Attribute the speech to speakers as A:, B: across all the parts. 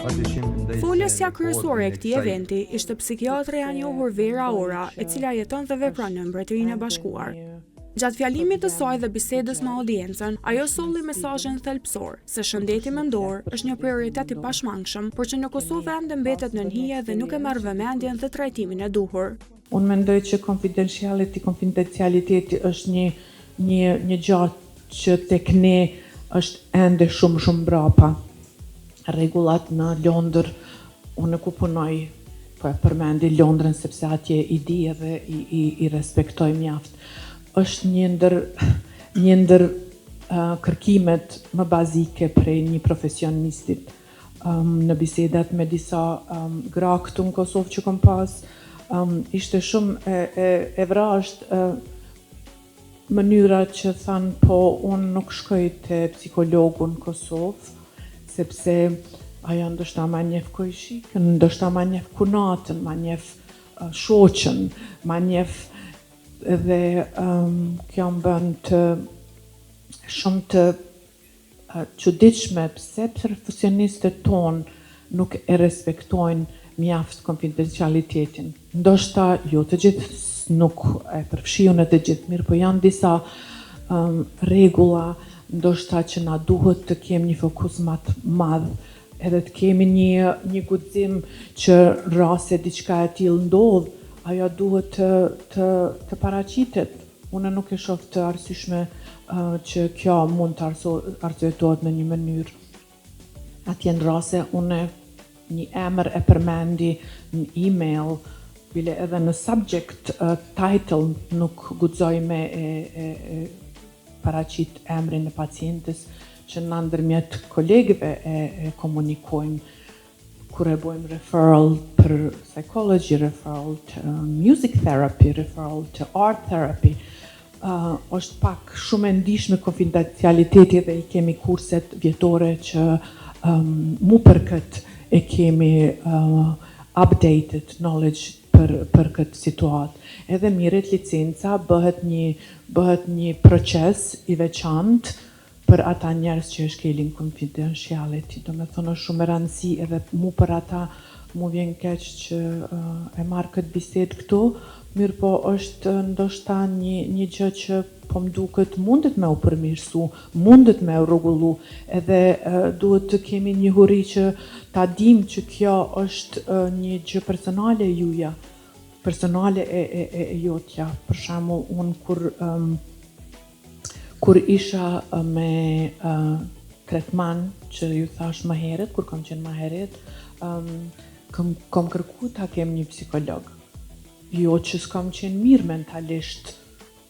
A: Folësja kryesore e këtij eventi ishte psikiatreja e njohur Vera Ora, e cila jeton dhe vepron në Mbretërinë e Bashkuar. Gjatë fjalimit të saj dhe bisedës me audiencën, ajo solli mesazhin thelbësor se shëndeti mendor është një prioritet i pashmangshëm, por që në Kosovë ende mbetet nën hije dhe nuk e merr vëmendjen dhe trajtimin e duhur.
B: Unë mendoj që konfidencialiteti është një gjatë që tek ne është ende shumë brapa. Rregullat në Londër, unë ku punoj, po e përmendi Londrën sepse atje i di edhe i respektoj mjaft. Është një ndër kërkimet më bazike prej një profesionistit. Në bisedat me disa gra këtu në Kosovë që kom pas, ishte shumë e vrasht mënyra që thanë po unë nuk shkoj te psikologu në Kosovë, sepse ajo ndoshta ma njeh kojshikën, ndoshta ma njeh kunatën, ma njeh shoqën, ma njeh dhe kjo më bën shumë të çuditshme pse profesionistët tonë nuk e respektojnë mjaft konfidencialitetin. Ndoshta jo të gjithë nuk e përfshiu në të gjithë mirë, po janë disa rregulla ndoshta që na duhet të kemi një fokus më të madh, edhe të kemi një guxim që rase diçka e tillë ndodh, ajo duhet të paraqitet. Unë nuk e shoh të arsyeshme që kjo mund të arsyetohet në një mënyrë. Atje në rase unë një emër e përmendi në email, bile edhe në subject title nuk guxoj me paraqit emrin e pacientës që na ndërmjet kolegëve e komunikojmë kur e bojmë referral për psychology, referral të music therapy, referral të art therapy. Është pak shumë e ndihshme konfidencialiteti dhe i kemi kurset vjetore që mu për këtë e kemi updated knowledge për këtë situatë. Edhe mirët licenca bëhet një proces i veçantë për ata njerëz që e shkelin confidentiality. Do me thonë është shumë e rëndësi edhe mu për ata mu vjen keq që e marr këtë bisedë këtu, mirë po është ndoshta një gjë që po më duket mundet me u përmirësu, mundet me u rregullu, edhe duhet të kemi një huri që ta dim që kjo është një gjë personale juja, personale e jotja. Për shembull, unë kur isha me tretman që ju thash më herët, kur kam qenë më herët, kam kërku ta kem një psikolog. Jo që s'kam qenë mirë mentalisht,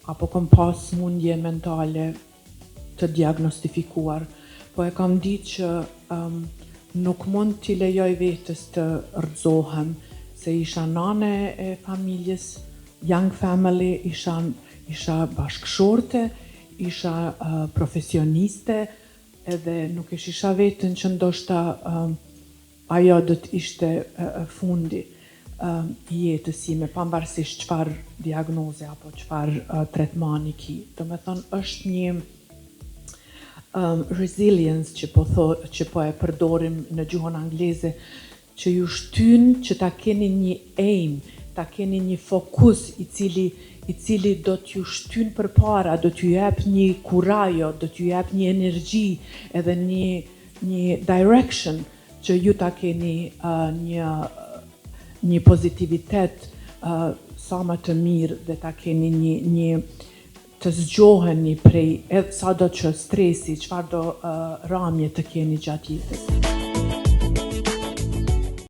B: apo kam pas mundje mentale të diagnostifikuar, po e kam ditë që nuk mund t'i lejoj vetës të rrëzohem, se isha nane e familjes, young family, isha bashkëshorte, isha profesioniste, edhe nuk isha vetën që ndoshta ajo do të ishte fundi i jetës sime, pavarësisht çfarë diagnoze apo çfarë tretmani ki. Do me thonë është një resilience që po e përdorim në gjuhën angleze, që ju shtyn që ta keni një aim, ta keni një fokus i cili do t'ju shtyn përpara, do t'ju jep një kurajo, do t'ju jep një energji edhe një direction që ju ta keni një pozitivitet sa më të mirë dhe ta keni një të zgjoheni prej sado që stresi, çfarëdo ramje të keni gjatë jetës.